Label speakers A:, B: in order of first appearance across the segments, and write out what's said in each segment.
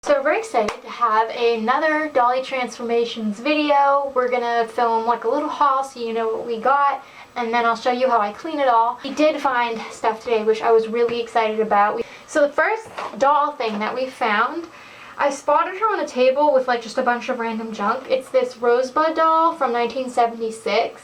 A: So we're very excited to have another Dolly Transformations video. We're gonna film like a little haul so you know what we got, and then I'll show you how I clean it all. We did find stuff today which I was really excited about. So the first doll thing that we found, I spotted her on a table with like just a bunch of random junk. It's this Rosebud doll from 1976.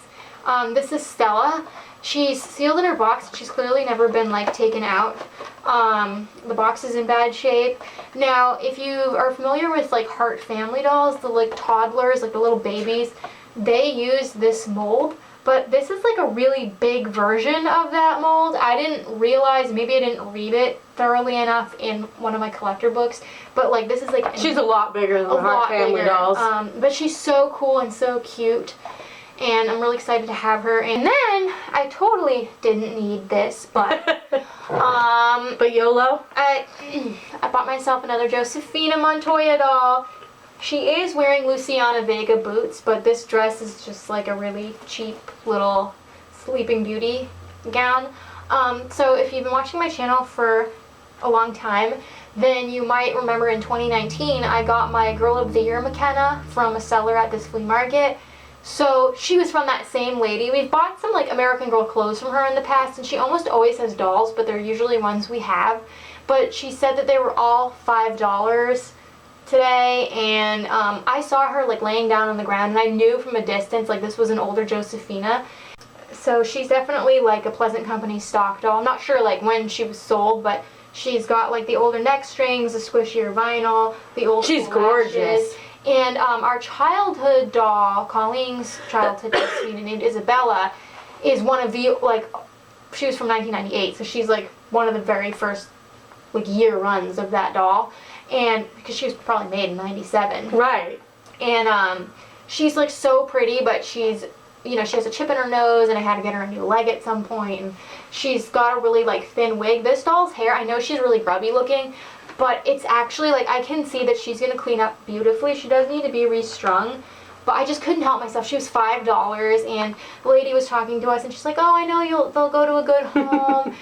A: This is Stella. She's sealed in her box. She's clearly never been like taken out. The box is in bad shape. Now, if you are familiar with like Heart Family dolls, the like toddlers, like the little babies, they use this mold. But this is like a really big version of that mold. I didn't realize, maybe I didn't read it thoroughly enough in one of my collector books, but like this is like...
B: She's a lot bigger than the Heart Family dolls.
A: But she's so cool and so cute. And I'm really excited to have her. And then I totally didn't need this, but
B: but YOLO.
A: I bought myself another Josefina Montoya doll. She is wearing Luciana Vega boots, but this dress is just like a really cheap little Sleeping Beauty gown. So if you've been watching my channel for a long time, then you might remember in 2019 I got my Girl of the Year McKenna from a seller at this flea market. So she was from that same lady. We've bought some like American Girl clothes from her in the past, and she almost always has dolls, but they're usually ones we have. But she said that they were all $5 today, and I saw her like laying down on the ground, and I knew from a distance like this was an older Josefina. So she's definitely like a Pleasant Company stock doll. I'm not sure like when she was sold, but she's got like the older neck strings, the squishier vinyl, the old
B: She's gorgeous.
A: And our childhood doll, Colleen's childhood Josefina named Isabella, is one of the, like, she was from 1998, so she's like one of the very first like year runs of that doll, and because she was probably made in 97.
B: Right.
A: And she's like so pretty, but she's, you know, she has a chip in her nose, and I had to get her a new leg at some point, and she's got a really like thin wig. This doll's hair, I know she's really grubby looking, but it's actually, like, I can see that she's going to clean up beautifully. She does need to be restrung, but I just couldn't help myself. She was $5, and the lady was talking to us, and she's like, oh, I know they'll go to a good home.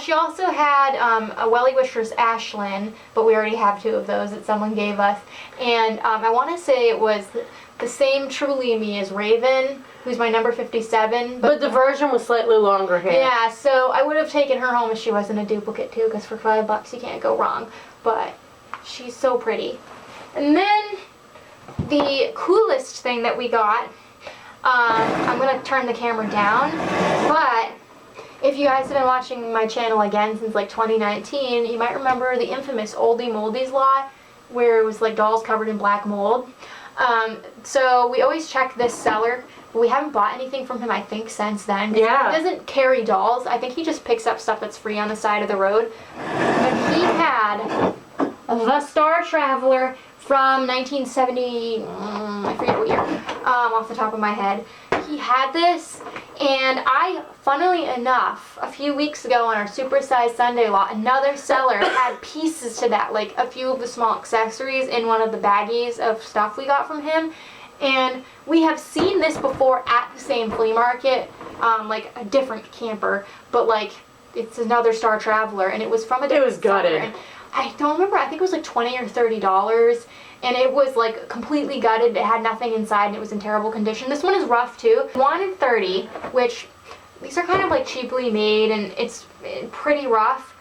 A: She also had a Welly Wishers Ashlyn, but we already have 2 of those that someone gave us. And I want to say it was the same Truly Me as Raven, who's my number 57.
B: But the version was slightly longer hair.
A: Yeah, so I would have taken her home if she wasn't a duplicate too, because for $5 you can't go wrong. But she's so pretty. And then the coolest thing that we got, I'm going to turn the camera down, but if you guys have been watching my channel again since like 2019, you might remember the infamous Oldie Moldies lot, where it was like dolls covered in black mold. So we always check this seller, but we haven't bought anything from him, I think, since then.
B: Yeah.
A: He doesn't carry dolls. I think he just picks up stuff that's free on the side of the road. But he had the Star Traveler from 1970, I forget what year, off the top of my head. He had this, and funnily enough, a few weeks ago on our Supersized Sunday lot, another seller had pieces to that, like a few of the small accessories in one of the baggies of stuff we got from him. And we have seen this before at the same flea market, like a different camper, but like it's another Star Traveler, and it was from a different
B: It was gutted.
A: seller. I don't remember, I think it was like $20 or $30, and it was like completely gutted. It had nothing inside, and it was in terrible condition. This one is rough too. We wanted 30, which these are kind of like cheaply made, and it's pretty rough,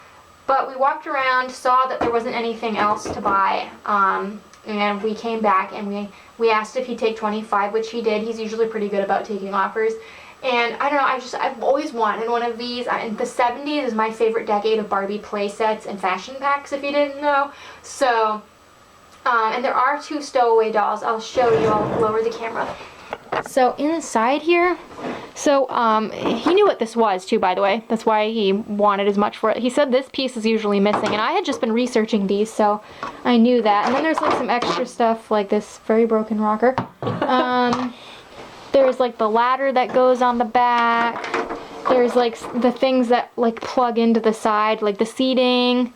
A: but we walked around, saw that there wasn't anything else to buy, and we came back and we asked if he'd take 25, which he did. He's usually pretty good about taking offers. And I don't know, I've always wanted one of these. The 70s is my favorite decade of Barbie play sets and fashion packs, if you didn't know. So, and there are 2 stowaway dolls. I'll show you. I'll lower the camera. So inside here, so he knew what this was too, by the way. That's why he wanted as much for it. He said this piece is usually missing, and I had just been researching these, so I knew that. And then there's like some extra stuff, like this very broken rocker. There's like the ladder that goes on the back. There's like the things that like plug into the side, like the seating.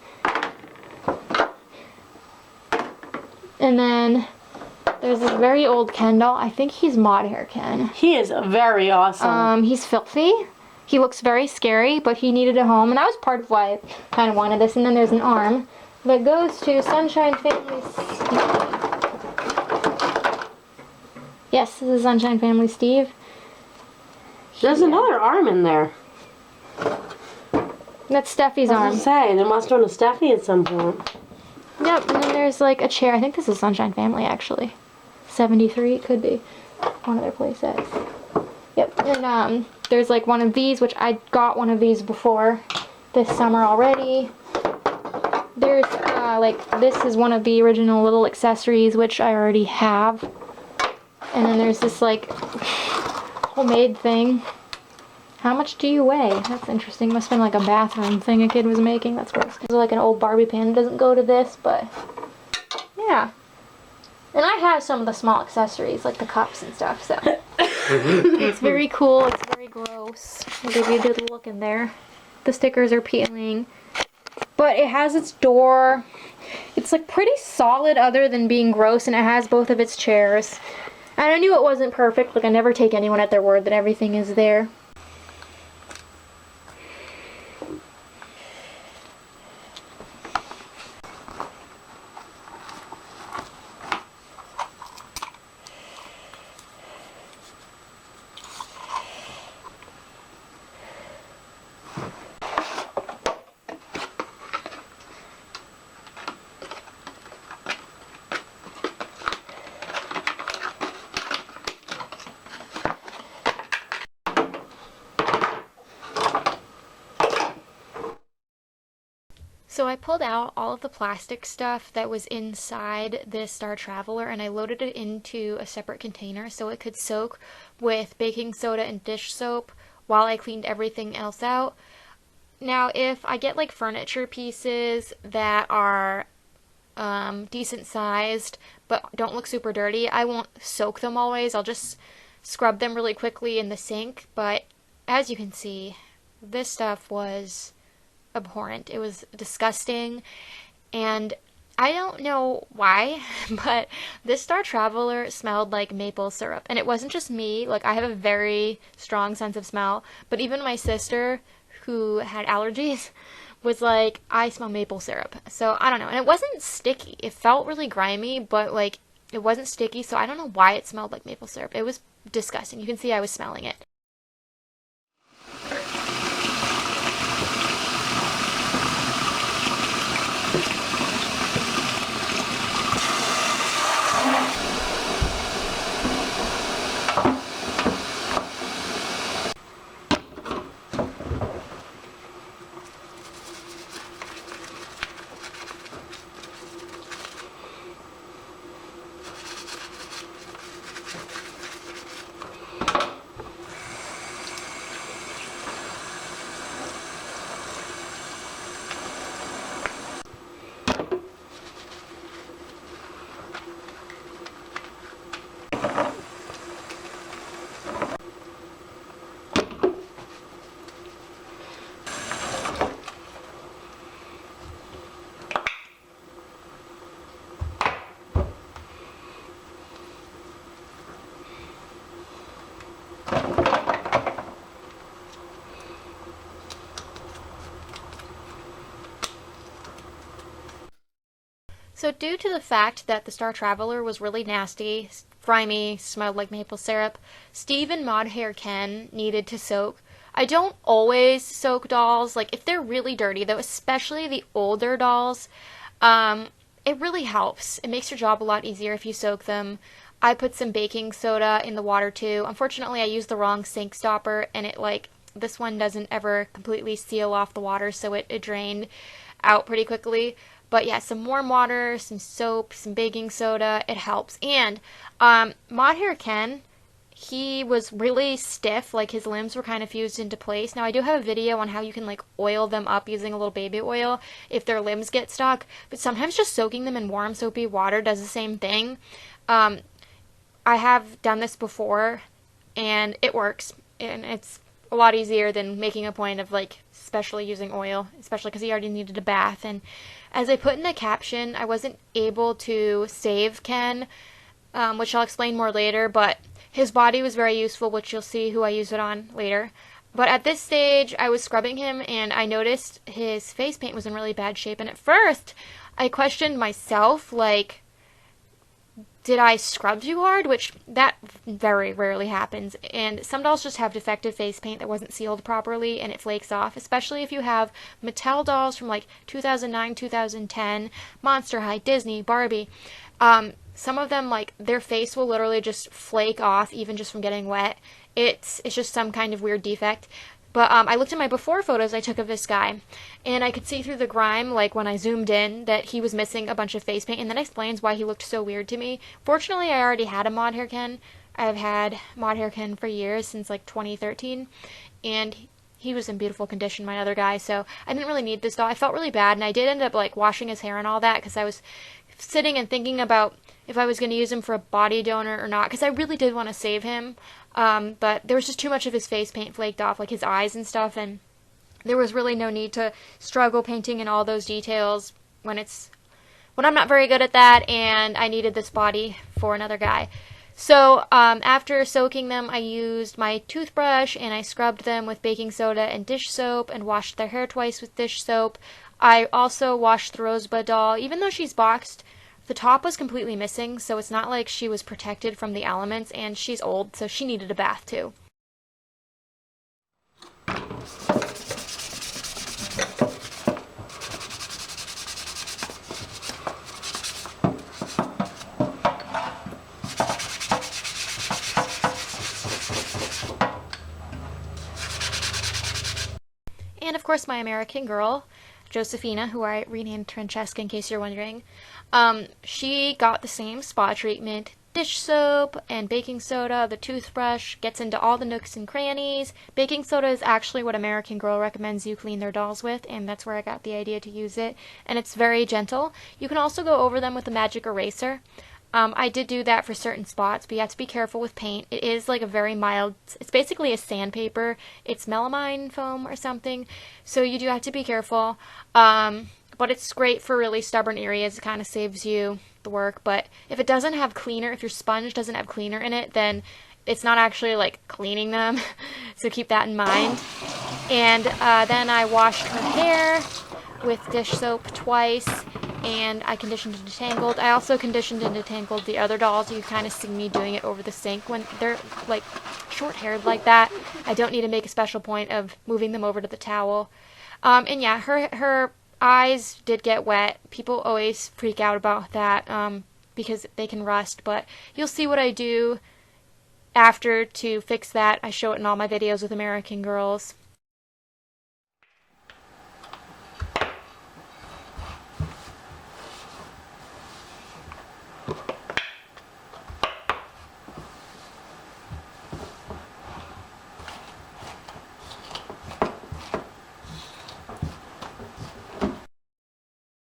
A: And then there's this very old Ken doll. I think he's mod hair Ken.
B: He is very awesome.
A: He's filthy. He looks very scary, but he needed a home, and that was part of why I kind of wanted this. And then there's an arm that goes to Sunshine Family Steve. Yes, this is Sunshine Family Steve.
B: There's another arm in there.
A: That's Steffi's
B: I
A: arm.
B: was gonna say, there must have been a Steffi at some point.
A: Yep, and then there's like a chair. I think this is Sunshine Family actually. 73, it could be. One of their play sets. Yep, and there's like one of these, which I got one of these before this summer already. There's like, this is one of the original little accessories, which I already have. And then there's this like homemade thing. How much do you weigh? That's interesting. Must have been like a bathroom thing a kid was making. That's gross. This is like an old Barbie pan. It doesn't go to this, but yeah. And I have some of the small accessories, like the cups and stuff, so. It's very cool. It's very gross. I'll give you a good look in there. The stickers are peeling. But it has its door. It's like pretty solid other than being gross, and it has both of its chairs. And I knew it wasn't perfect. Like, I never take anyone at their word that everything is there. So I pulled out all of the plastic stuff that was inside this Star Traveler, and I loaded it into a separate container so it could soak with baking soda and dish soap while I cleaned everything else out. Now, if I get like furniture pieces that are decent sized but don't look super dirty, I won't soak them always. I'll just scrub them really quickly in the sink. But as you can see, this stuff was abhorrent. It was disgusting, and I don't know why, but this Star Traveler smelled like maple syrup. And it wasn't just me. Like, I have a very strong sense of smell, but even my sister, who had allergies, was like, I smell maple syrup. So I don't know. And it wasn't sticky. It felt really grimy, but like, it wasn't sticky, so I don't know why it smelled like maple syrup. It was disgusting. You can see I was smelling it. So due to the fact that the Star Traveler was really nasty, grimy, smelled like maple syrup, Steve and Mod Hair Ken needed to soak. I don't always soak dolls. Like, if they're really dirty, though, especially the older dolls, it really helps. It makes your job a lot easier if you soak them. I put some baking soda in the water, too. Unfortunately, I used the wrong sink stopper, and it, like, this one doesn't ever completely seal off the water, so it drained out pretty quickly. But yeah, some warm water, some soap, some baking soda, it helps. And Mod Hair Ken, he was really stiff, like his limbs were kind of fused into place. Now, I do have a video on how you can like oil them up using a little baby oil if their limbs get stuck, but sometimes just soaking them in warm soapy water does the same thing. I have done this before, and it works, and it's a lot easier than making a point of like especially using oil, especially because he already needed a bath. And as I put in the caption, I wasn't able to save Ken, which I'll explain more later, but his body was very useful, which you'll see who I use it on later. But at this stage, I was scrubbing him and I noticed his face paint was in really bad shape. And at first, I questioned myself, like, did I scrub too hard? Which, that very rarely happens. And some dolls just have defective face paint that wasn't sealed properly and it flakes off, especially if you have Mattel dolls from like 2009, 2010, Monster High, Disney, Barbie. Some of them, like, their face will literally just flake off even just from getting wet. It's just some kind of weird defect. But I looked at my before photos I took of this guy, and I could see through the grime, like when I zoomed in, that he was missing a bunch of face paint, and that explains why he looked so weird to me. Fortunately, I already had a mod hairkin. I've had mod hairkin for years, since like 2013, and he was in beautiful condition, my other guy, so I didn't really need this doll. I felt really bad, and I did end up like washing his hair and all that, because I was sitting and thinking about if I was going to use him for a body donor or not, because I really did want to save him. But there was just too much of his face paint flaked off, like his eyes and stuff, and there was really no need to struggle painting in all those details when I'm not very good at that, and I needed this body for another guy. So after soaking them, I used my toothbrush and I scrubbed them with baking soda and dish soap and washed their hair twice with dish soap. I also washed the Rosebud doll. Even though she's boxed, the top was completely missing, so it's not like she was protected from the elements, and she's old, so she needed a bath too. And of course my American Girl, Josephina, who I renamed Francesca in case you're wondering, she got the same spa treatment, dish soap and baking soda. The toothbrush gets into all the nooks and crannies. Baking soda is actually what American Girl recommends you clean their dolls with, and that's where I got the idea to use it. And it's very gentle. You can also go over them with a magic eraser. I did do that for certain spots, but you have to be careful with paint. It is like a very mild, it's basically a sandpaper. It's melamine foam or something, so you do have to be careful. But it's great for really stubborn areas. It kind of saves you the work. But if it doesn't have cleaner, if your sponge doesn't have cleaner in it, then it's not actually like cleaning them. So keep that in mind. And then I washed her hair with dish soap twice, and I conditioned and detangled. I also conditioned and detangled the other dolls. You kind of see me doing it over the sink when they're like short-haired like that. I don't need to make a special point of moving them over to the towel. And yeah, her eyes did get wet. People always freak out about that because they can rust, but you'll see what I do after to fix that. I show it in all my videos with American Girls.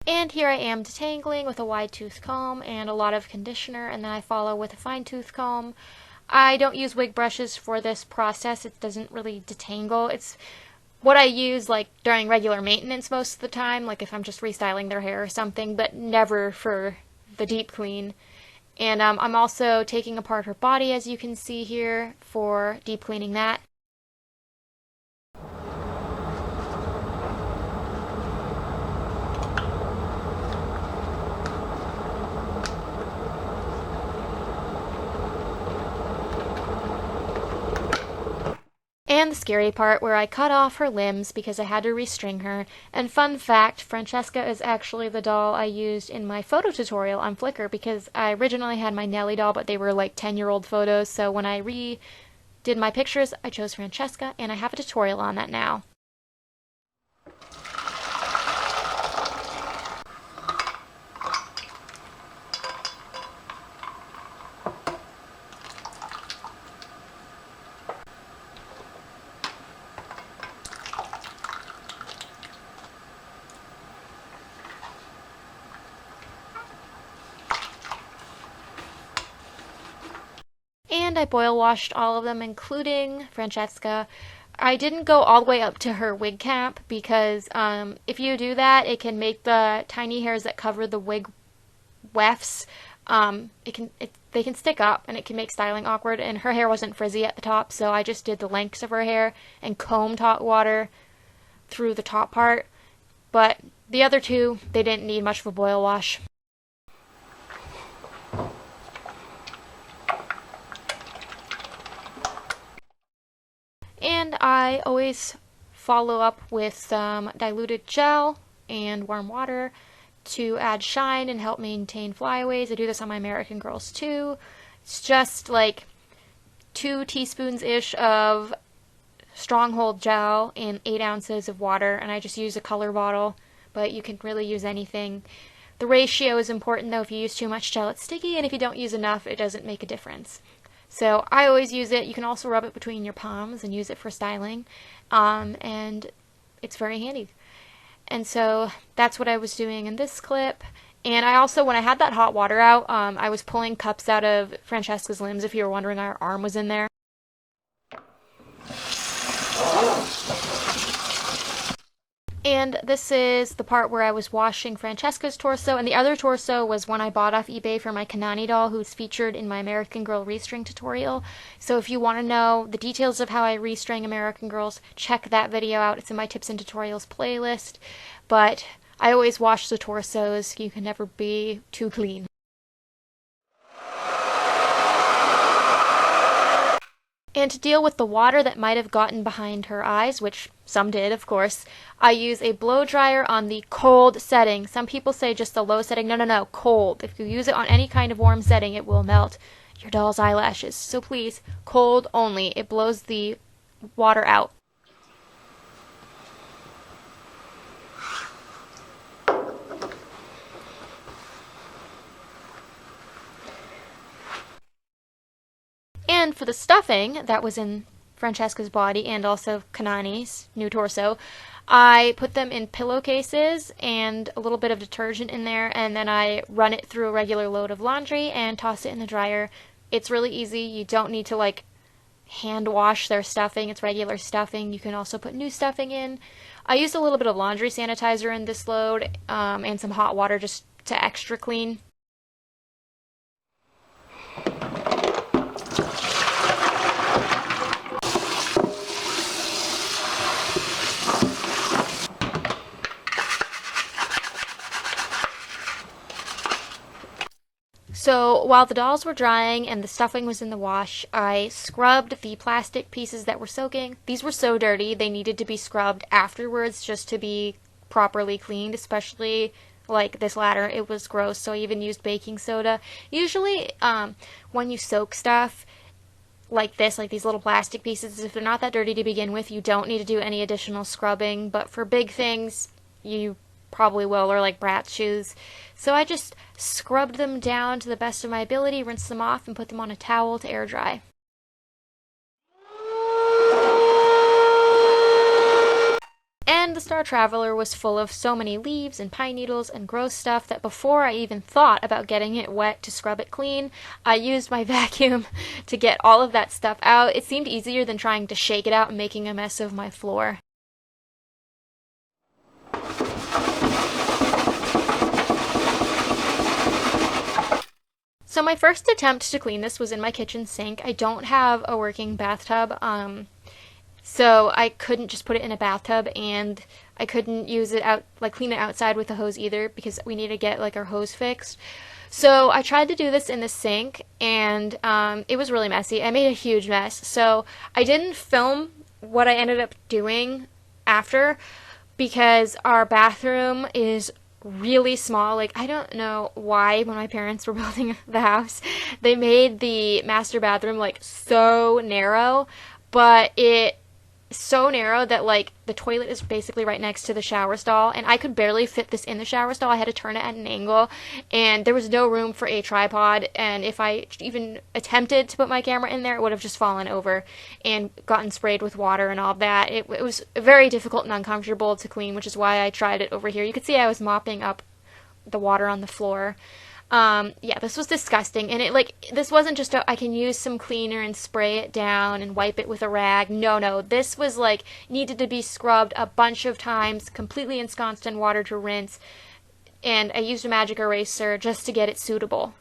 A: And here I am detangling with a wide tooth comb and a lot of conditioner, and then I follow with a fine tooth comb. I don't use wig brushes for this process. It doesn't really detangle. It's what I use like during regular maintenance most of the time, like if I'm just restyling their hair or something, but never for the deep clean. And I'm also taking apart her body, as you can see here, for deep cleaning that. And the scary part where I cut off her limbs because I had to restring her. And fun fact, Francesca is actually the doll I used in my photo tutorial on Flickr, because I originally had my Nellie doll, but they were like 10-year-old photos, so when I redid my pictures, I chose Francesca, and I have a tutorial on that now. And I boil washed all of them, including Francesca. I didn't go all the way up to her wig cap because if you do that, it can make the tiny hairs that cover the wig wefts they can stick up and it can make styling awkward, and her hair wasn't frizzy at the top, so I just did the lengths of her hair and combed hot water through the top part. But the other two, they didn't need much of a boil wash. And I always follow up with some diluted gel and warm water to add shine and help maintain flyaways. I do this on my American Girls too. It's just like 2 teaspoons-ish of Stronghold gel and 8 ounces of water, and I just use a color bottle, but you can really use anything. The ratio is important though. If you use too much gel, it's sticky, and if you don't use enough, it doesn't make a difference. So I always use it. You can also rub it between your palms and use it for styling, and it's very handy. And so that's what I was doing in this clip. And I also, when I had that hot water out, I was pulling cups out of Francesca's limbs. If you were wondering, our arm was in there. And this is the part where I was washing Francesca's torso, and the other torso was one I bought off eBay for my Kanani doll, who's featured in my American Girl restring tutorial. So if you want to know the details of how I restring American Girls, check that video out. It's in my tips and tutorials playlist. But I always wash the torsos. You can never be too clean. And to deal with the water that might have gotten behind her eyes, which some did, of course, I use a blow dryer on the cold setting. Some people say just the low setting. No, cold. If you use it on any kind of warm setting, it will melt your doll's eyelashes. So please, cold only. It blows the water out. And for the stuffing that was in Francesca's body and also Kanani's new torso, I put them in pillowcases and a little bit of detergent in there, and then I run it through a regular load of laundry and toss it in the dryer. It's really easy. You don't need to like hand wash their stuffing. It's regular stuffing. You can also put new stuffing in. I used a little bit of laundry sanitizer in this load, and some hot water just to extra clean. So while the dolls were drying and the stuffing was in the wash, I scrubbed the plastic pieces that were soaking. These were so dirty, they needed to be scrubbed afterwards just to be properly cleaned, especially like this ladder. It was gross, so I even used baking soda. Usually when you soak stuff like this, like these little plastic pieces, if they're not that dirty to begin with, you don't need to do any additional scrubbing, but for big things, you probably will, or like Bratz shoes. So I just scrubbed them down to the best of my ability, rinsed them off, and put them on a towel to air dry. And the Star Traveler was full of so many leaves and pine needles and gross stuff that before I even thought about getting it wet to scrub it clean, I used my vacuum to get all of that stuff out. It seemed easier than trying to shake it out and making a mess of my floor. So my first attempt to clean this was in my kitchen sink. I don't have a working bathtub, so I couldn't just put it in a bathtub, and I couldn't use it out, like clean it outside with a hose either, because we need to get like our hose fixed. So I tried to do this in the sink, and it was really messy. I made a huge mess. So I didn't film what I ended up doing after, because our bathroom is really small. Like, I don't know why when my parents were building the house, they made the master bathroom like so narrow, but it's so narrow that like the toilet is basically right next to the shower stall, and I could barely fit this in the shower stall. I had to turn it at an angle, and there was no room for a tripod, and if I even attempted to put my camera in there, it would have just fallen over and gotten sprayed with water and all that. It was very difficult and uncomfortable to clean, which is why I tried it over here. You could see I was mopping up the water on the floor. Yeah, this was disgusting, and this wasn't just I can use some cleaner and spray it down and wipe it with a rag. No, this was like needed to be scrubbed a bunch of times, completely ensconced in water to rinse, and I used a magic eraser just to get it suitable.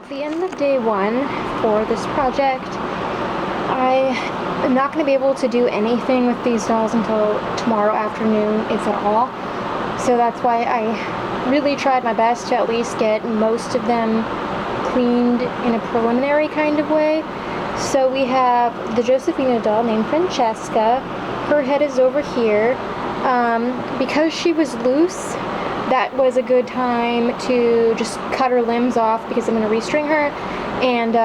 A: the end of day one for this project, I am not going to be able to do anything with these dolls until tomorrow afternoon, if at all. So that's why I really tried my best to at least get most of them cleaned in a preliminary kind of way. So we have the Josephina doll named Francesca. Her head is over here. Because she was loose, that was a good time to just cut her limbs off because I'm going to restring her. And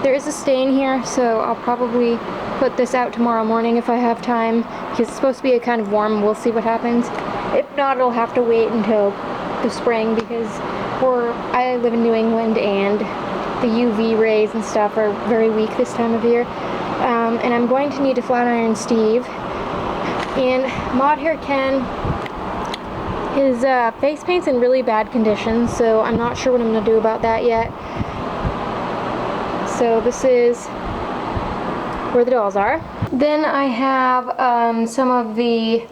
A: there is a stain here, so I'll probably put this out tomorrow morning if I have time, because it's supposed to be a kind of warm. We'll see what happens. If not, it'll have to wait until the spring, because I live in New England and the UV rays and stuff are very weak this time of year. And I'm going to need to flat iron Steve. And Mod Hair Ken, his face paint's in really bad condition, so I'm not sure what I'm going to do about that yet. So this is where the dolls are. Then I have some of the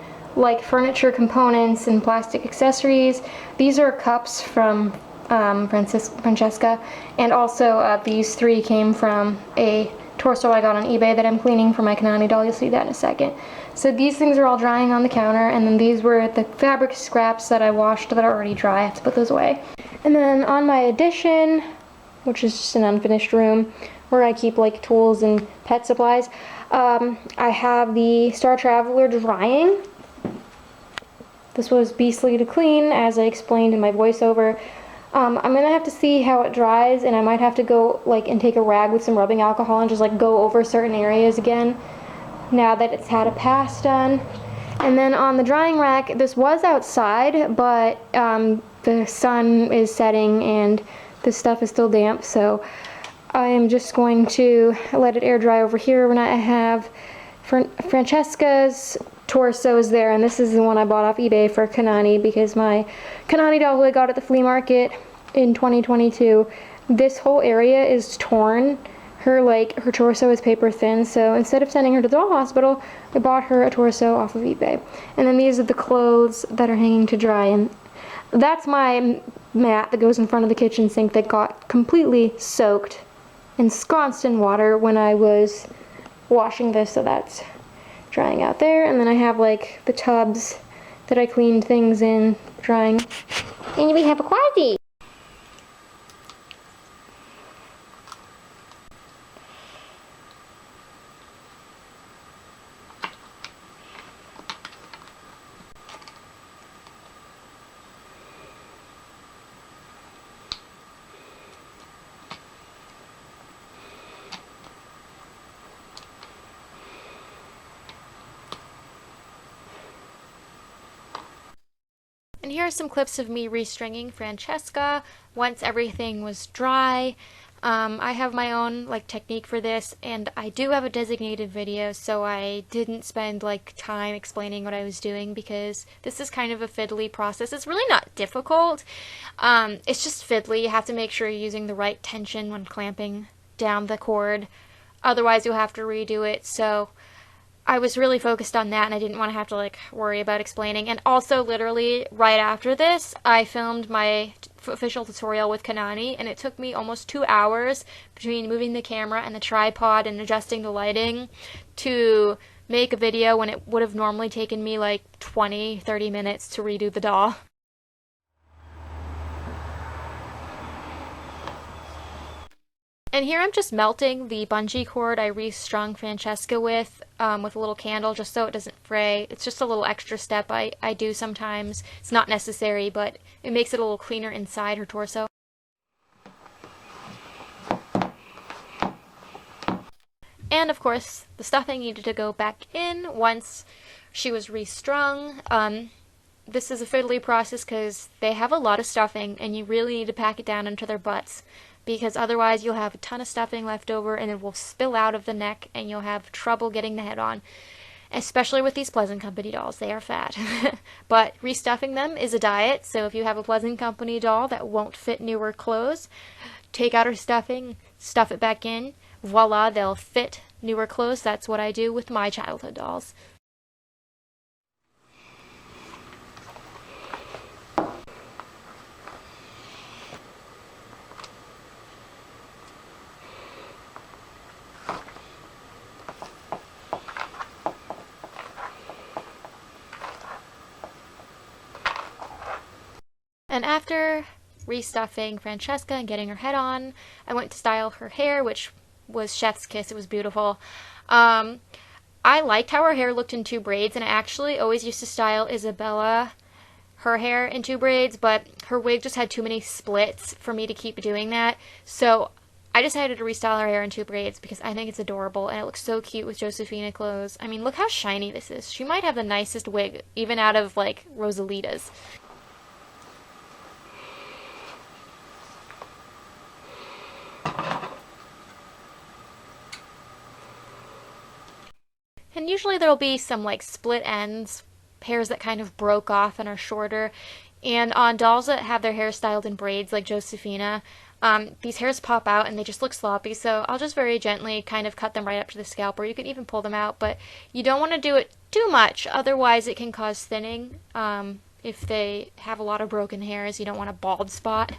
A: furniture components and plastic accessories. These are cups from Francesca, and also these three came from a torso I got on eBay that I'm cleaning for my Kanani doll. You'll see that in a second. So these things are all drying on the counter, and then these were the fabric scraps that I washed that are already dry. I have to put those away. And then on my addition, which is just an unfinished room where I keep tools and pet supplies, I have the Star Traveler drying. This was beastly to clean, as I explained in my voiceover. I'm gonna have to see how it dries, and I might have to go and take a rag with some rubbing alcohol and just go over certain areas again now that it's had a pass done. And then on the drying rack, this was outside, but the sun is setting and the stuff is still damp, so I am just going to let it air dry over here. When I have Francesca's torso is there, and this is the one I bought off eBay for Kanani, because my Kanani doll who I got at the flea market in 2022, this whole area is torn. Her torso is paper thin, so instead of sending her to the doll hospital, I bought her a torso off of eBay. And then these are the clothes that are hanging to dry, and that's my mat that goes in front of the kitchen sink that got completely soaked, ensconced in water when I was washing this, so that's drying out there. And then I have the tubs that I cleaned things in drying. And we have a quasi. And here are some clips of me restringing Francesca once everything was dry. I have my own technique for this, and I do have a designated video, so I didn't spend time explaining what I was doing, because this is kind of a fiddly process. It's really not difficult. It's just fiddly. You have to make sure you're using the right tension when clamping down the cord. Otherwise, you'll have to redo it. So I was really focused on that, and I didn't want to have to worry about explaining. And also, literally right after this, I filmed my official tutorial with Kanani, and it took me almost 2 hours between moving the camera and the tripod and adjusting the lighting to make a video when it would have normally taken me 20-30 minutes to redo the doll. And here I'm just melting the bungee cord I restrung Francesca with a little candle, just so it doesn't fray. It's just a little extra step I do sometimes. It's not necessary, but it makes it a little cleaner inside her torso. And of course, the stuffing needed to go back in once she was restrung. This is a fiddly process because they have a lot of stuffing, and you really need to pack it down into their butts, because otherwise you'll have a ton of stuffing left over and it will spill out of the neck and you'll have trouble getting the head on. Especially with these Pleasant Company dolls, they are fat. But restuffing them is a diet, so if you have a Pleasant Company doll that won't fit newer clothes, take out her stuffing, stuff it back in, voila, they'll fit newer clothes. That's what I do with my childhood dolls. And after restuffing Francesca and getting her head on, I went to style her hair, which was chef's kiss. It was beautiful. I liked how her hair looked in 2 braids, and I actually always used to style Isabella, her hair, in 2 braids, but her wig just had too many splits for me to keep doing that. So I decided to restyle her hair in 2 braids because I think it's adorable, and it looks so cute with Josefina clothes. I mean, look how shiny this is. She might have the nicest wig, even out of, like, Rosalita's. And usually there'll be some like split ends, hairs that kind of broke off and are shorter. And on dolls that have their hair styled in braids like Josefina, these hairs pop out and they just look sloppy. So I'll just very gently kind of cut them right up to the scalp, or you can even pull them out. But you don't want to do it too much, otherwise it can cause thinning. If they have a lot of broken hairs, you don't want a bald spot.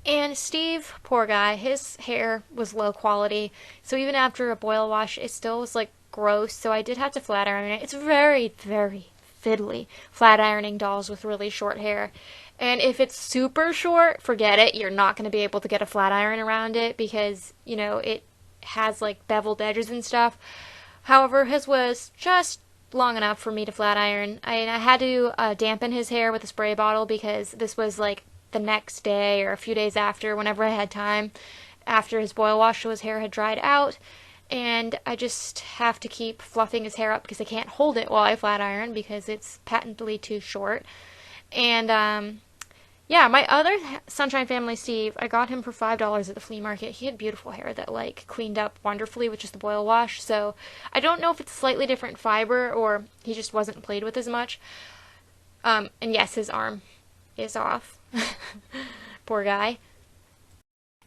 A: And Steve, poor guy, his hair was low quality, so even after a boil wash, it still was like gross, so I did have to flat iron it. It's very, very fiddly, flat ironing dolls with really short hair. And if it's super short, forget it, you're not going to be able to get a flat iron around it because, you know, it has like beveled edges and stuff. However, his was just long enough for me to flat iron. I had to dampen his hair with a spray bottle because this was like the next day or a few days after, whenever I had time, after his boil wash, so his hair had dried out. And I just have to keep fluffing his hair up because I can't hold it while I flat iron because it's patently too short. And yeah, my other Sunshine Family Steve, I got him for $5 at the flea market. He had beautiful hair that like cleaned up wonderfully with just the boil wash. So I don't know if it's slightly different fiber or he just wasn't played with as much. And yes, his arm is off. Poor guy.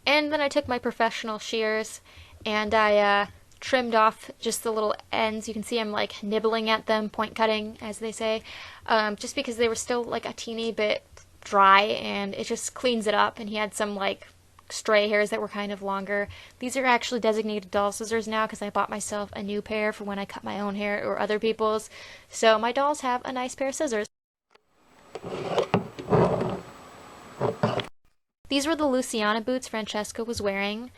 A: And then I took my professional shears and I trimmed off just the little ends. You can see I'm like nibbling at them, point cutting as they say, just because they were still like a teeny bit dry, and it just cleans it up. And he had some like stray hairs that were kind of longer. These are actually designated doll scissors now because I bought myself a new pair for when I cut my own hair or other people's. So my dolls have a nice pair of scissors. These were the Luciana boots Francesca was wearing.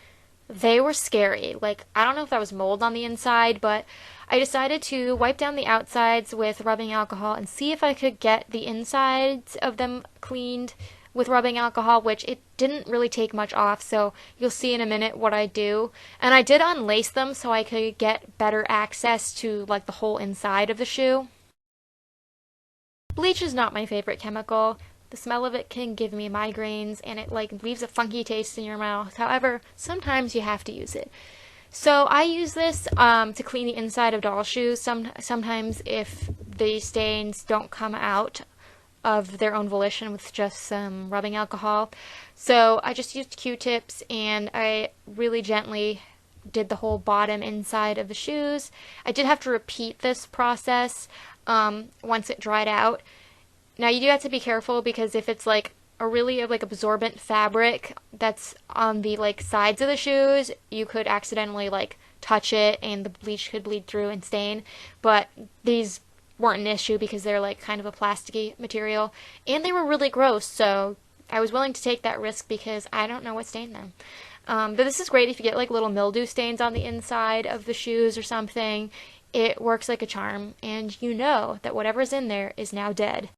A: They were scary. Like, I don't know if that was mold on the inside, but I decided to wipe down the outsides with rubbing alcohol and see if I could get the insides of them cleaned with rubbing alcohol, which it didn't really take much off, so you'll see in a minute what I do. And I did unlace them so I could get better access to, like, the whole inside of the shoe. Bleach is not my favorite chemical. The smell of it can give me migraines, and it like leaves a funky taste in your mouth. However, sometimes you have to use it. So I use this to clean the inside of doll shoes. Sometimes if the stains don't come out of their own volition with just some rubbing alcohol. So I just used Q-tips and I really gently did the whole bottom inside of the shoes. I did have to repeat this process once it dried out. Now you do have to be careful because if it's like a really like absorbent fabric that's on the like sides of the shoes, you could accidentally like touch it and the bleach could bleed through and stain. But these weren't an issue because they're like kind of a plasticky material and they were really gross, so I was willing to take that risk because I don't know what stained them. But this is great if you get like little mildew stains on the inside of the shoes or something. It works like a charm, and you know that whatever's in there is now dead.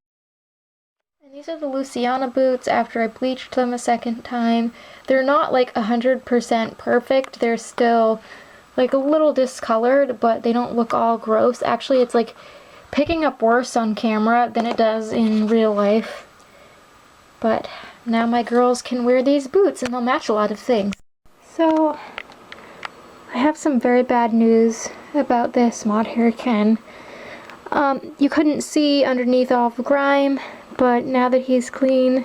A: And these are the Luciana boots after I bleached them a second time. They're not like 100% perfect. They're still like a little discolored, but they don't look all gross. Actually, it's like picking up worse on camera than it does in real life. But now my girls can wear these boots and they'll match a lot of things. So I have some very bad news about this mod hair Ken. You couldn't see underneath all the grime, but now that he's clean,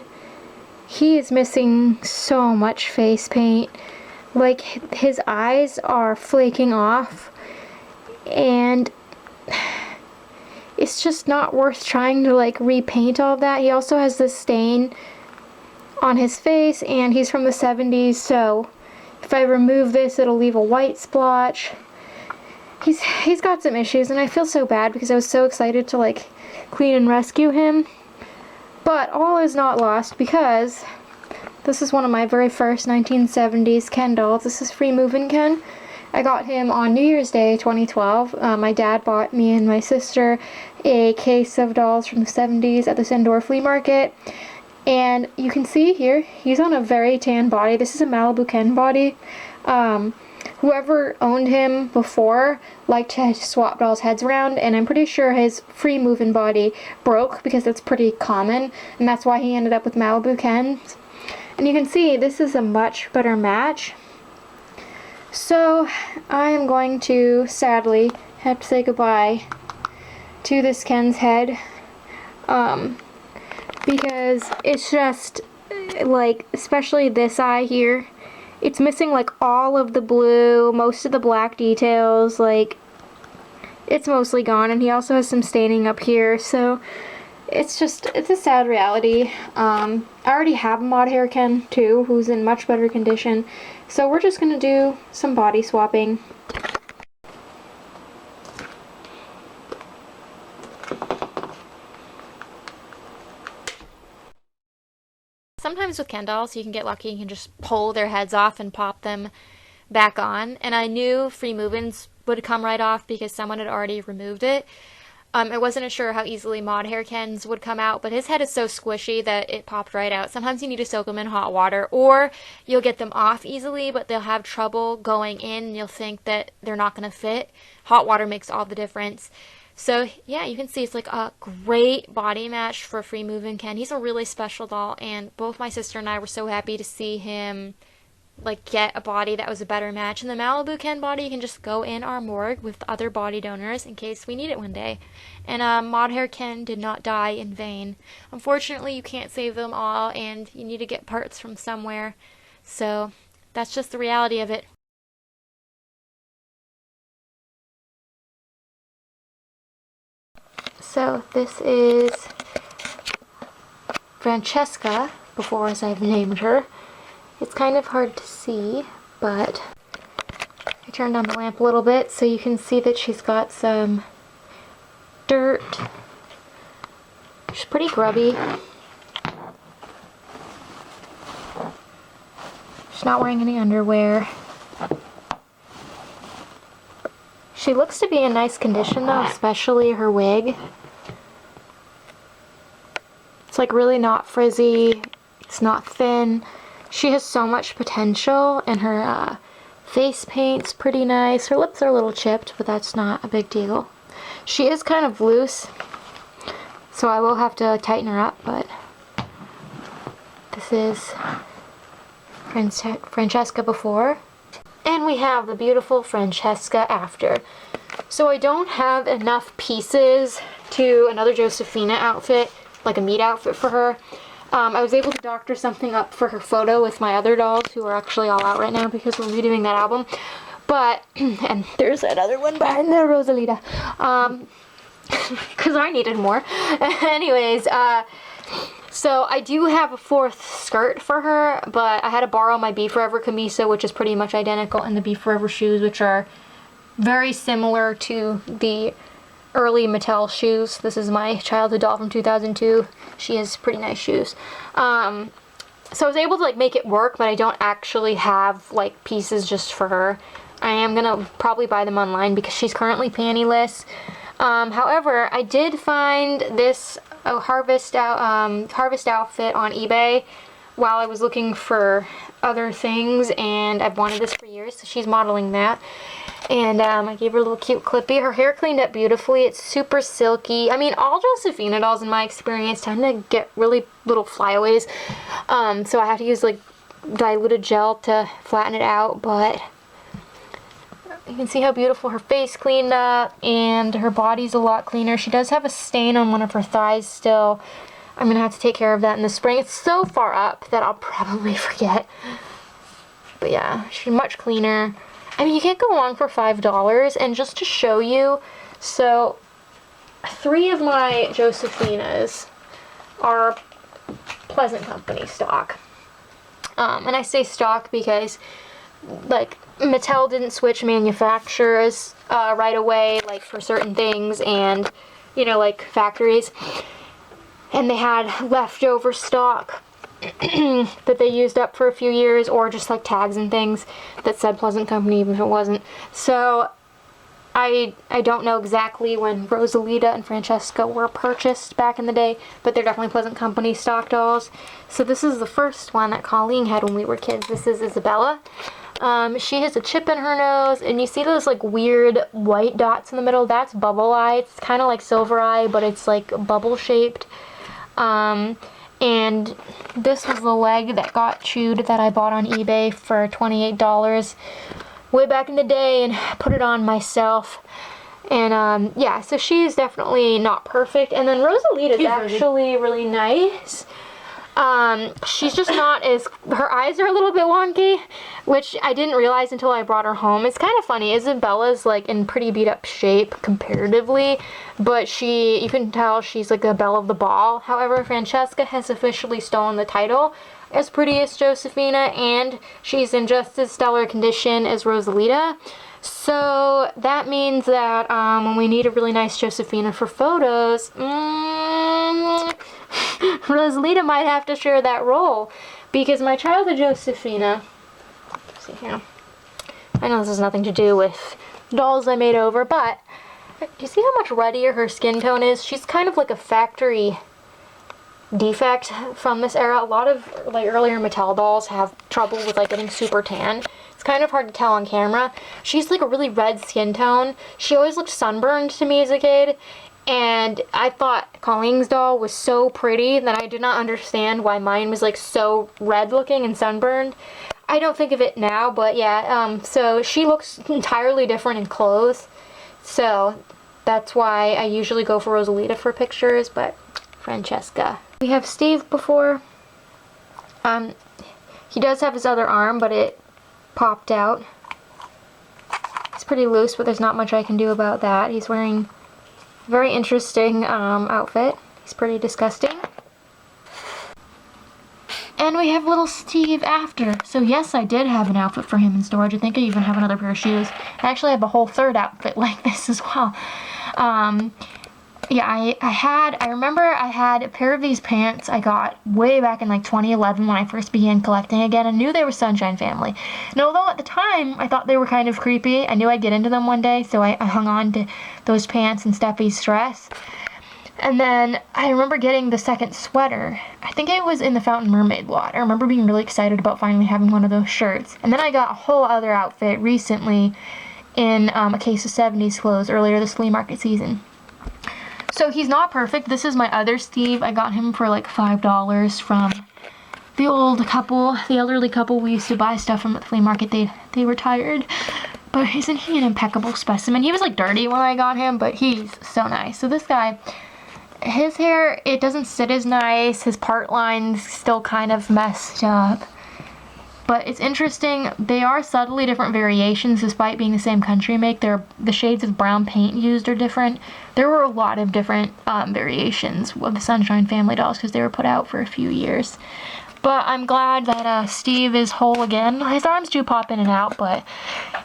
A: he is missing so much face paint. Like, his eyes are flaking off. and it's just not worth trying to like repaint all of that. He also has this stain on his face, and he's from the 70s, so if I remove this, it'll leave a white splotch. He's got some issues, and I feel so bad because I was so excited to like clean and rescue him. But all is not lost, because this is one of my very first 1970s Ken dolls. This is Free Movin' Ken. I got him on New Year's Day 2012. My dad bought me and my sister a case of dolls from the 70s at this indoor flea market. And you can see here, he's on a very tan body. This is a Malibu Ken body. Whoever owned him before liked to swap dolls' heads around, and I'm pretty sure his free moving body broke because that's pretty common, and that's why he ended up with Malibu Kens. And you can see this is a much better match. So I am going to sadly have to say goodbye to this Ken's head, because it's just like, especially this eye here, it's missing like all of the blue, most of the black details, like it's mostly gone, and he also has some staining up here, so it's a sad reality. I already have a mod hair Ken too, who's in much better condition, so we're just gonna do some body swapping. Sometimes with Ken dolls, you can get lucky and you can just pull their heads off and pop them back on. And I knew Free Move-ins would come right off because someone had already removed it. I wasn't sure how easily mod hair Kens would come out, but his head is so squishy that it popped right out. Sometimes you need to soak them in hot water, or you'll get them off easily, but they'll have trouble going in, and you'll think that they're not going to fit. Hot water makes all the difference. So yeah, you can see it's like a great body match for Free Movin' Ken. He's a really special doll, and both my sister and I were so happy to see him like get a body that was a better match. And the Malibu Ken body, you can just go in our morgue with other body donors in case we need it one day. And mod hair Ken did not die in vain. Unfortunately, you can't save them all, and you need to get parts from somewhere. So that's just the reality of it. So this is Francesca, before as I've named her. It's kind of hard to see, but I turned on the lamp a little bit so you can see that she's got some dirt. She's pretty grubby. She's not wearing any underwear. She looks to be in nice condition though, especially her wig. It's like really not frizzy, it's not thin. She has so much potential, and her face paint's pretty nice. Her lips are a little chipped, but that's not a big deal. She is kind of loose, so I will have to tighten her up, but this is Francesca before. And we have the beautiful Francesca after. So I don't have enough pieces to another Josephina outfit, like a meat outfit for her. I was able to doctor something up for her photo with my other dolls, who are actually all out right now because we're redoing that album. But, and there's another one behind there, Rosalita. Because I needed more. Anyways, so I do have a fourth skirt for her, but I had to borrow my Be Forever Camisa, which is pretty much identical, and the Be Forever shoes, which are very similar to the early Mattel shoes. This is my childhood doll from 2002. She has pretty nice shoes. So I was able to like make it work, but I don't actually have like pieces just for her. I am gonna probably buy them online because she's currently pantyless. However, I did find this harvest outfit on eBay while I was looking for other things, and I've wanted this for years, so she's modeling that. And I gave her a little cute clippy. Her hair cleaned up beautifully. It's super silky. I mean, all Josephina dolls, in my experience, tend to get really little flyaways. So I have to use like diluted gel to flatten it out, but you can see how beautiful her face cleaned up, and her body's a lot cleaner. She does have a stain on one of her thighs still. I'm gonna have to take care of that in the spring. It's so far up that I'll probably forget. But yeah, she's much cleaner. I mean, you can't go wrong for $5. And just to show you, so 3 of my Josephinas are Pleasant Company stock. And I say stock because, like, Mattel didn't switch manufacturers right away, like, for certain things, and, you know, like, factories. And they had leftover stock that they used up for a few years, or just, like, tags and things that said Pleasant Company, even if it wasn't. So I don't know exactly when Rosalita and Francesca were purchased back in the day, but they're definitely Pleasant Company stock dolls. So this is the first one that Colleen had when we were kids. This is Isabella. She has a chip in her nose, and you see those like weird white dots in the middle? That's bubble eye. It's kind of like silver eye, but it's like bubble shaped. And this was the leg that got chewed that I bought on eBay for $28 way back in the day and put it on myself. And yeah, so she's definitely not perfect. And then Rosalita is actually really nice. She's just not as, her eyes are a little bit wonky, which I didn't realize until I brought her home. It's kind of funny. Isabella's like in pretty beat up shape comparatively, but you can tell she's like a belle of the ball. However, Francesca has officially stolen the title as prettiest Josephina, and she's in just as stellar condition as Rosalita. So that means that when we need a really nice Josephina for photos, Rosalita might have to share that role, because my childhood Josephina, let's see here, I know this has nothing to do with dolls I made over, but do you see how much ruddier her skin tone is? She's kind of like a factory defect from this era. A lot of like earlier Mattel dolls have trouble with like getting super tan. It's kind of hard to tell on camera. She's like a really red skin tone. She always looked sunburned to me as a kid, and I thought Colleen's doll was so pretty that I did not understand why mine was like so red looking and sunburned. I don't think of it now, but yeah, so she looks entirely different in clothes, so that's why I usually go for Rosalita for pictures, but Francesca. We have Steve before. He does have his other arm, but it popped out. It's pretty loose, but there's not much I can do about that. He's wearing a very interesting outfit. He's pretty disgusting. And we have little Steve after. So yes, I did have an outfit for him in storage. I think I even have another pair of shoes. I actually have a whole third outfit like this as well. Yeah, I remember I had a pair of these pants I got way back in like 2011 when I first began collecting again. I knew they were Sunshine Family. And although at the time I thought they were kind of creepy, I knew I'd get into them one day, so I hung on to those pants and Steffi's dress. And then I remember getting the second sweater. I think it was in the Fountain Mermaid lot. I remember being really excited about finally having one of those shirts. And then I got a whole other outfit recently in a case of 70s clothes earlier this flea market season. So he's not perfect. This is my other Steve. I got him for like $5 from the old couple, the elderly couple we used to buy stuff from at the flea market. They retired. But isn't he an impeccable specimen? He was like dirty when I got him, but he's so nice. So this guy, his hair, it doesn't sit as nice. His part line's still kind of messed up. But it's interesting, they are subtly different variations despite being the same country make. The shades of brown paint used are different. There were a lot of different variations of the Sunshine Family dolls because they were put out for a few years. But I'm glad that Steve is whole again. His arms do pop in and out, but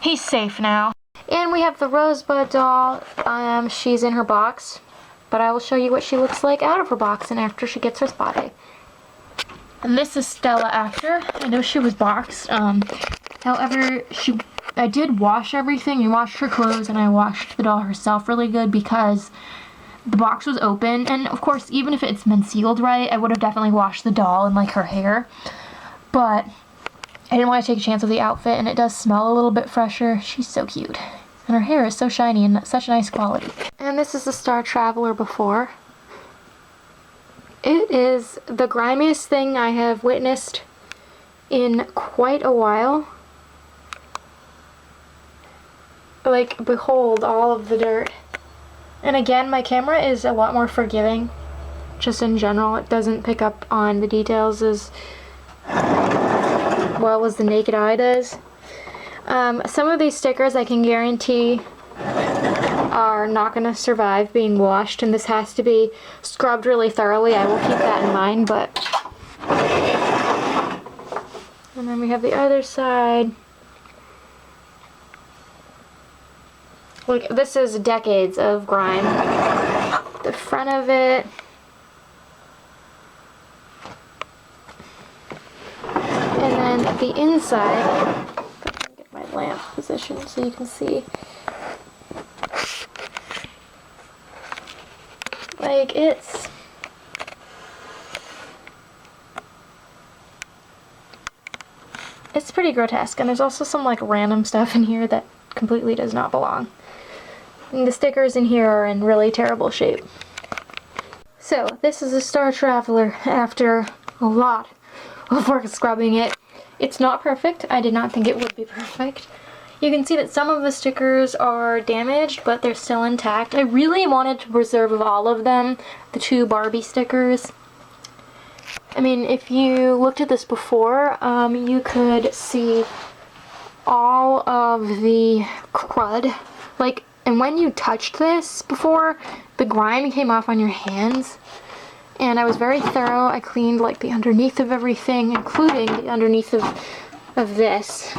A: he's safe now. And we have the Rosebud doll. She's in her box, but I will show you what she looks like out of her box and after she gets her spotted. And this is Stella after. I know she was boxed. However, I did wash everything. I washed her clothes and I washed the doll herself really good because the box was open. And of course, even if it's been sealed right, I would have definitely washed the doll and like her hair. But I didn't want to take a chance with the outfit, and it does smell a little bit fresher. She's so cute. And her hair is so shiny and such nice quality. And this is the Star Traveler before. It is the grimiest thing I have witnessed in quite a while. Like, behold all of the dirt. And again, my camera is a lot more forgiving, just in general. It doesn't pick up on the details as well as the naked eye does. Some of these stickers I can guarantee are not going to survive being washed, and this has to be scrubbed really thoroughly. I will keep that in mind, but... And then we have the other side. Like, this is decades of grime. The front of it. And then the inside. If I can get my lamp positioned so you can see. Like, it's pretty grotesque, and there's also some like random stuff in here that completely does not belong. And the stickers in here are in really terrible shape. So this is a Star Traveler after a lot of work scrubbing it. It's not perfect. I did not think it would be perfect. You can see that some of the stickers are damaged, but they're still intact. I really wanted to preserve all of them, the 2 Barbie stickers. I mean, if you looked at this before, you could see all of the crud. Like, and when you touched this before, the grime came off on your hands. And I was very thorough. I cleaned like the underneath of everything, including the underneath of this.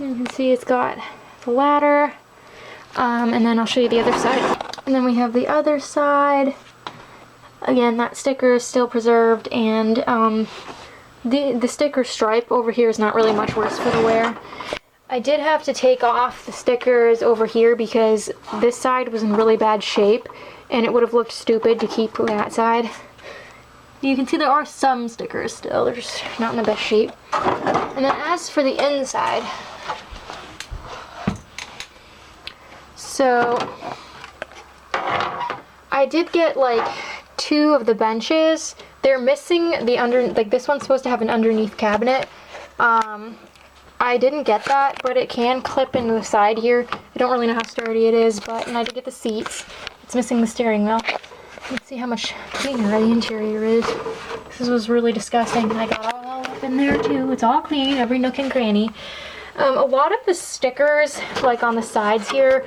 A: You can see it's got the ladder, and then I'll show you the other side. And then we have the other side. Again, that sticker is still preserved, and the sticker stripe over here is not really much worse for the wear. I did have to take off the stickers over here because this side was in really bad shape, and it would have looked stupid to keep that side. You can see there are some stickers still, they're just not in the best shape. And then as for the inside, so I did get like 2 of the benches. They're missing the like this one's supposed to have an underneath cabinet. I didn't get that, but it can clip into the side here. I don't really know how sturdy it is, but, and I did get the seats. It's missing the steering wheel. Let's see how much cleaner the interior is. This was really disgusting. I got all up in there too. It's all clean, every nook and cranny. A lot of the stickers, like on the sides here,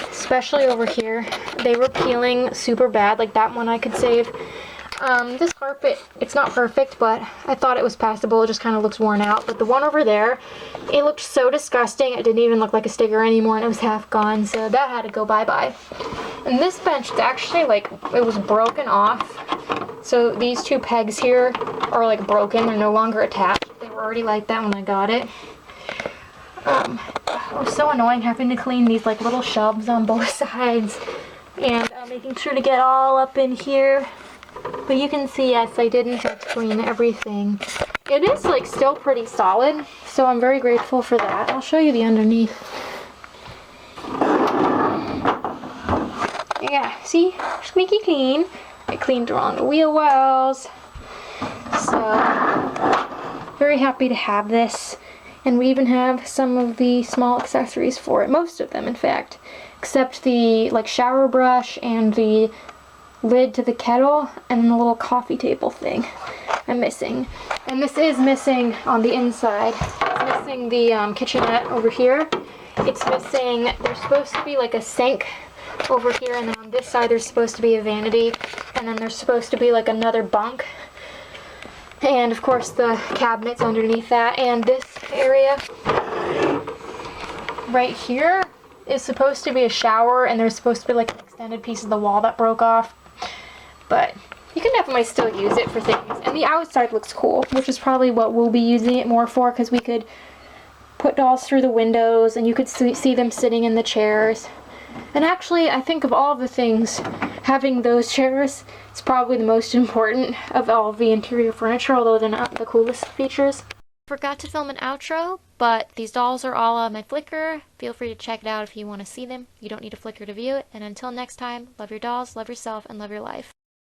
A: especially over here, they were peeling super bad. Like that one I could save. This carpet, it's not perfect, but I thought it was passable. It just kind of looks worn out. But the one over there, it looked so disgusting. It didn't even look like a sticker anymore, and it was half gone, so that had to go bye-bye. And this bench, actually, like, it was broken off. So these 2 pegs here are, like, broken. They're no longer attached. They were already like that when I got it. It was so annoying having to clean these, like, little shelves on both sides. And making sure to get all up in here. But you can see, yes, I didn't have to clean everything. It is, like, still pretty solid, so I'm very grateful for that. I'll show you the underneath. Yeah, see? Squeaky clean. I cleaned around the wheel wells. So, very happy to have this. And we even have some of the small accessories for it. Most of them, in fact. Except the, like, shower brush and the lid to the kettle and the little coffee table thing I'm missing. And this is missing on the inside. It's missing the kitchenette over here. It's missing, there's supposed to be like a sink over here, and then on this side there's supposed to be a vanity, and then there's supposed to be like another bunk. And of course the cabinets underneath that, and this area right here is supposed to be a shower, and there's supposed to be like an extended piece of the wall that broke off. But you can definitely still use it for things. And the outside looks cool, which is probably what we'll be using it more for, because we could put dolls through the windows and you could see them sitting in the chairs. And actually, I think of all the things, having those chairs is probably the most important of all of the interior furniture, although they're not the coolest features. Forgot to film an outro, but these dolls are all on my Flickr. Feel free to check it out if you want to see them. You don't need a Flickr to view it. And until next time, love your dolls, love yourself, and love your life.